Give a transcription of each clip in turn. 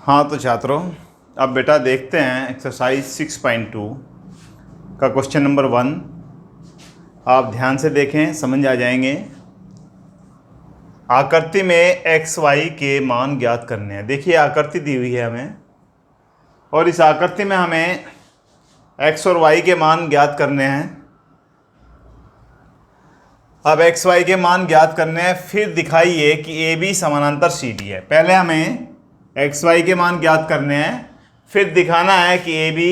हाँ तो छात्रों, अब बेटा देखते हैं एक्सरसाइज 6.2 का क्वेश्चन नंबर 1। आप ध्यान से देखें, समझ आ जाएंगे। आकृति में एक्स वाई के मान ज्ञात करने हैं। देखिए आकृति दी हुई है हमें, और इस आकृति में हमें एक्स और वाई के मान ज्ञात करने हैं। अब एक्स वाई के मान ज्ञात करने हैं, फिर दिखाइए कि ए बी समानांतर सी डी है। पहले हमें एक्स वाई के मान ज्ञात करने हैं, फिर दिखाना है कि ए बी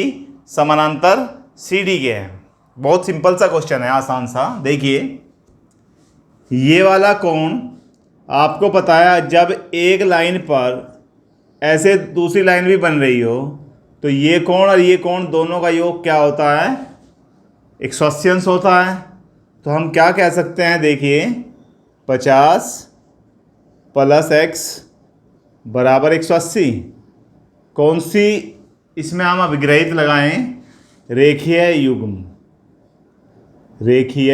समानांतर सी डी के हैं। बहुत सिंपल सा क्वेश्चन है, आसान सा। देखिए ये वाला कोण आपको पता है, जब एक लाइन पर ऐसे दूसरी लाइन भी बन रही हो तो ये कोण और ये कोण दोनों का योग क्या होता है? 180 अंश होता है। तो हम क्या कह सकते हैं? देखिए 50 प्लस एक्स बराबर 180। कौन सी इसमें हम अभिग्रहित लगाएं? रेखीय युग्म, रेखीय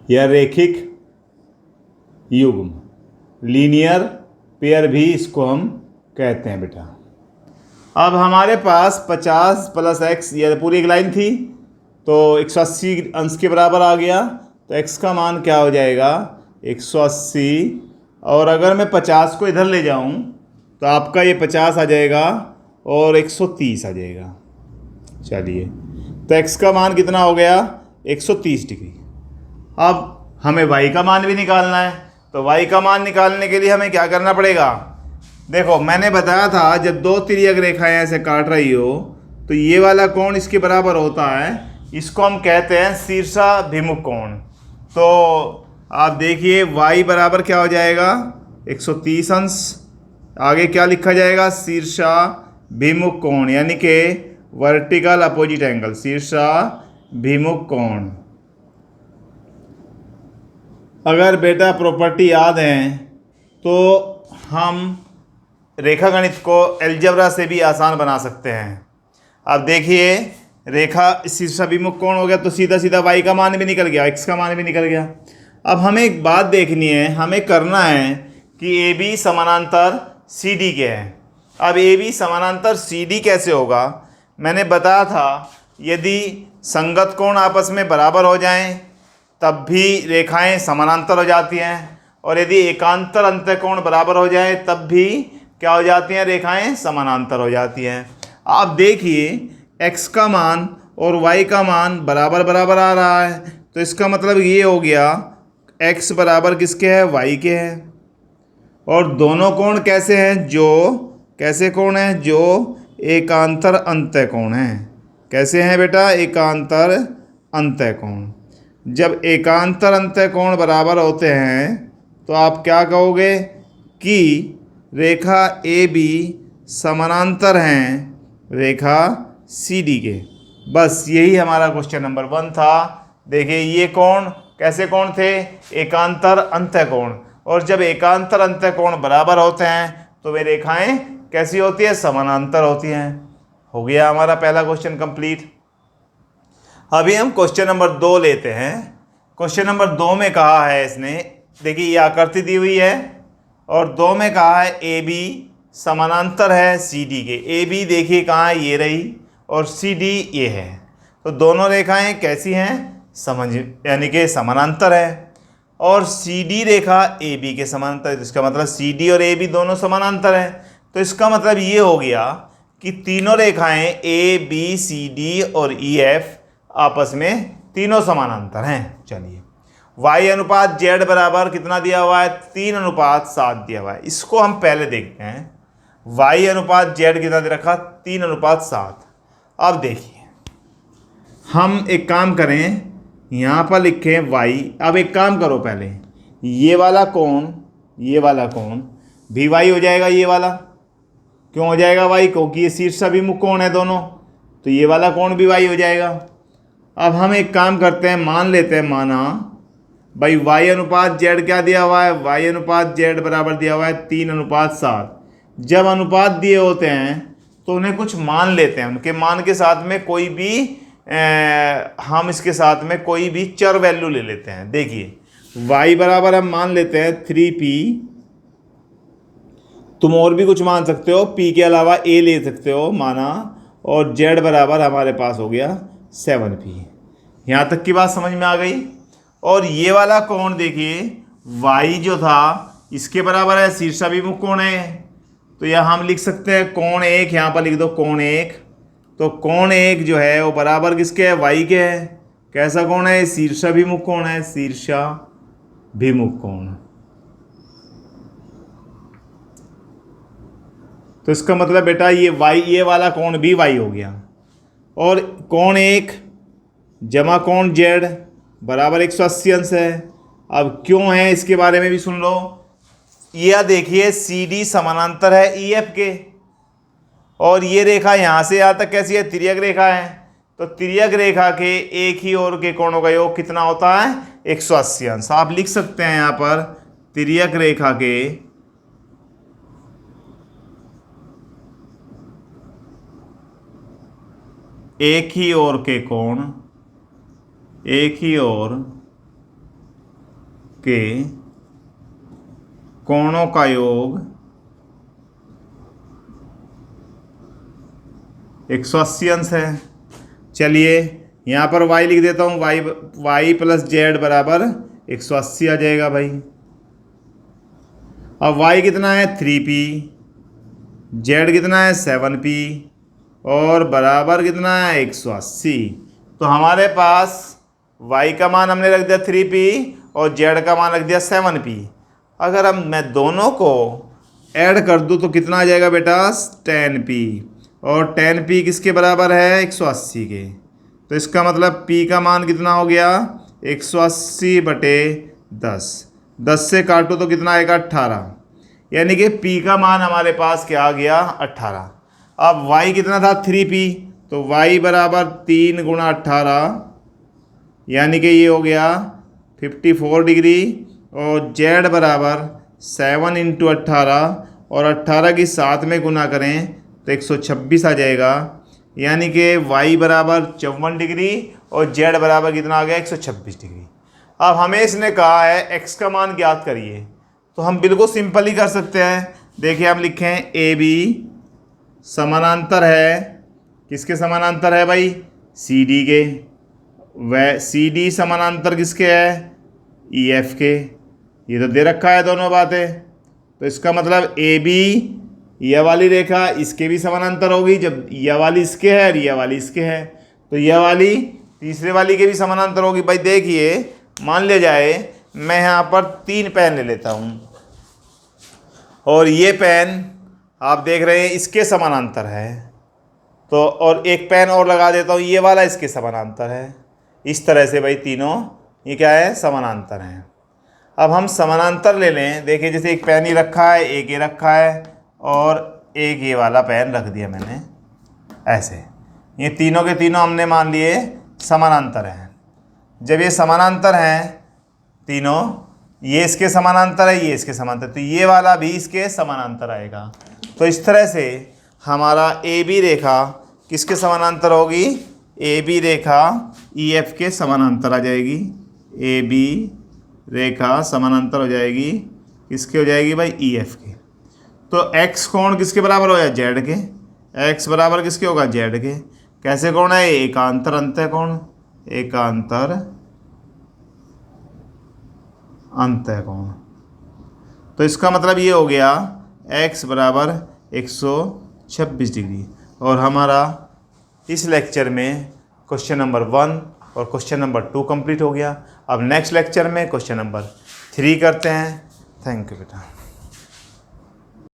या रैखिक युग्म, लीनियर पेयर भी इसको हम कहते हैं बेटा। अब हमारे पास 50 प्लस एक्स, यह पूरी एक लाइन थी, तो 180 अंश के बराबर आ गया। तो x का मान क्या हो जाएगा? 180। और अगर मैं 50 को इधर ले जाऊं तो आपका ये 50 आ जाएगा और 130 आ जाएगा। चलिए, तो x का मान कितना हो गया? 130 डिग्री। अब हमें y का मान भी निकालना है, तो y का मान निकालने के लिए हमें क्या करना पड़ेगा? देखो मैंने बताया था, जब दो तिर्यक रेखाएं ऐसे काट रही हो तो ये वाला कोण इसके बराबर होता है। इसको हम कहते हैं शीर्षाभिमुख कोण। तो आप देखिए y बराबर क्या हो जाएगा? 130 अंश। आगे क्या लिखा जाएगा? शीर्षाभिमुख कोण, यानी कि वर्टिकल अपोजिट एंगल, शीर्षाभिमुख कोण। अगर बेटा प्रॉपर्टी याद है तो हम रेखागणित को अलजेब्रा से भी आसान बना सकते हैं। अब देखिए रेखा शीर्षाभिमुख कोण हो गया तो सीधा सीधा y का मान भी निकल गया, x का मान भी निकल गया। अब हमें एक बात देखनी है, हमें करना है कि ए बी समानांतर सी डी के हैं। अब ए बी समानांतर सी डी कैसे होगा? मैंने बताया था, यदि संगत कोण आपस में बराबर हो जाएं तब भी रेखाएं समानांतर हो जाती हैं, और यदि एकांतर अंतःकोण बराबर हो जाए तब भी क्या हो जाती हैं? रेखाएं समानांतर हो जाती हैं। आप देखिए x का मान और y का मान बराबर बराबर आ रहा है, तो इसका मतलब ये हो गया x बराबर किसके है? y के हैं। और दोनों कोण कैसे हैं? जो कैसे कोण हैं? जो एकांतर अंतःकोण हैं। कैसे हैं बेटा? एकांतर अंतःकोण। जब एकांतर अंतःकोण बराबर होते हैं तो आप क्या कहोगे कि रेखा ए बी समानांतर हैं रेखा सी डी के। बस यही हमारा क्वेश्चन नंबर 1 था। देखिए ये कोण कैसे कोण थे? एकांतर अंतःकोण। और जब एकांतर अंतःकोण बराबर होते हैं तो वे रेखाएं कैसी होती है? समानांतर होती हैं। हो गया हमारा पहला क्वेश्चन कंप्लीट। अभी हम क्वेश्चन नंबर 2 लेते हैं। क्वेश्चन नंबर 2 में कहा है इसने, देखिए ये आकृति दी हुई है और 2 में कहा है ए बी समानांतर है सी डी के। ए बी देखिए कहाँ है? ये रही, और सी डी ये है। तो दोनों रेखाएं कैसी हैं? यानी कि समानांतर है। और C D Rekha A B के समानांतर है, तो इसका मतलब सी डी और ए बी दोनों समानांतर हैं। तो इसका मतलब ये हो गया कि तीनों रेखाएं ए बी सी डी और ई एफ आपस में तीनों समानांतर हैं। चलिए y अनुपात z बराबर कितना दिया हुआ है? 3:7 दिया हुआ है। इसको हम पहले देखते हैं। y अनुपात z कितना दे रखा? 3:7। अब देखिए हम एक काम करें, यहाँ पर लिखें y। अब एक काम करो, पहले ये वाला कोण भी y हो जाएगा। ये वाला क्यों हो जाएगा y? क्योंकि ये शीर्षाभिमुख कोण है दोनों, तो ये वाला कोण भी y हो जाएगा। अब हम एक काम करते हैं, मान लेते हैं, माना भाई y अनुपात z क्या दिया हुआ है? y अनुपात z बराबर दिया हुआ है 3:7। जब अनुपात दिए होते हैं तो उन्हें कुछ मान लेते हैं, उनके मान के साथ में कोई भी हम इसके साथ में कोई भी चर वैल्यू ले लेते हैं। देखिए y बराबर हम मान लेते हैं 3p तुम और भी कुछ मान सकते हो, P के अलावा A ले सकते हो माना, और Z बराबर हमारे पास हो गया 7P। यहाँ तक की बात समझ में आ गई। और ये वाला कोण देखिए, Y जो था इसके बराबर है, शीर्षाभिमुख कोण है, तो यहाँ हम लिख सकते हैं कोण 1, यहाँ पर लिख दो कोण 1। तो कोण 1 जो है वो बराबर किसके है, Y के है। कैसा कोण है, शीर्षाभिमुख कोण है, शीर्षाभिमुख कोण। तो इसका मतलब बेटा ये Y, ये वाला कोण भी Y हो गया। और कोण 1 जमा कोण Z बराबर 180 अंश है। अब क्यों है इसके बारे में भी सुन लो। यह देखिए CD समानांतर है EF के, और ये रेखा यहाँ से यहाँ तक कैसी है, तिर्यक रेखा है। तो तिर्यक रेखा के एक ही ओर के कोणों का योग कितना होता है, 180 अंश। आप लिख सकते हैं यहाँ पर तिर्यक रेखा के एक ही ओर के कोण, एक ही ओर के कोणों का योग 180 अंश है। चलिए यहाँ पर y लिख देता हूँ, y प्लस z बराबर 180 आ जाएगा भाई। अब y कितना है 3p, z कितना है 7p, और बराबर कितना है 180। तो हमारे पास y का मान हमने रख दिया 3p और z का मान रख दिया 7p। अगर हम मैं दोनों को ऐड कर दूँ तो कितना आ जाएगा बेटा, 10p, और 10p किसके बराबर है, 180 के। तो इसका मतलब p का मान कितना हो गया, 180/10। 10 से काटो तो कितना आएगा, 18। यानी कि p का मान हमारे पास क्या आ गया, 18। अब y कितना था 3p, तो y बराबर 3 गुणा 18, यानी कि ये हो गया 54 डिग्री, और z बराबर 7 × 18, और 18 की 7 में गुना करें तो 126 आ जाएगा। यानी कि y बराबर 54 डिग्री और z बराबर कितना आ गया, 126 डिग्री। अब हमें इसने कहा है x का मान ज्ञात करिए, तो हम बिल्कुल सिंपल ही कर सकते हैं। देखिए हम लिखें AB समानांतर है, किसके समानांतर है भाई, CD के। वह CD समानांतर किसके है, EF के। ये तो दे रखा है दोनों बातें, तो इसका मतलब AB यह वाली रेखा इसके भी समानांतर होगी, जब यह वाली इसके है और यह वाली इसके है, तो यह वाली तीसरे वाली के भी समानांतर होगी। भाई देखिए मान लिया जाए मैं यहाँ पर 3 पेन ले लेता हूँ, और ये पेन आप देख रहे हैं इसके समानांतर है, तो और एक पेन और लगा देता हूँ, ये वाला इसके समानांतर है। इस तरह से भाई तीनों ये क्या है, समानांतर हैं। अब हम समानांतर ले लें। देखिए जैसे एक पेन ही रखा है, एक ये रखा है, और एक ये वाला पेन रख दिया मैंने ऐसे। ये तीनों के तीनों हमने मान लिए समानांतर हैं। जब ये समानांतर हैं तीनों, ये इसके समानांतर है, ये इसके समानांतर, तो ये वाला भी इसके समानांतर आएगा। तो इस तरह से हमारा AB रेखा किसके समानांतर होगी, AB रेखा EF के समानांतर आ जाएगी। AB रेखा समानांतर हो जाएगी, किसके हो जाएगी भाई, EF के। तो x कोण किसके बराबर हो जाए, z के। x बराबर किसके होगा, z के। कैसे कोण है, एकांतर अंतः कोण, एकांतर अंतः कोण। तो इसका मतलब ये हो गया x बराबर 126 डिग्री। और हमारा इस लेक्चर में क्वेश्चन नंबर 1 और क्वेश्चन नंबर 2 कंप्लीट हो गया। अब नेक्स्ट लेक्चर में क्वेश्चन नंबर 3 करते हैं। थैंक यू बेटा।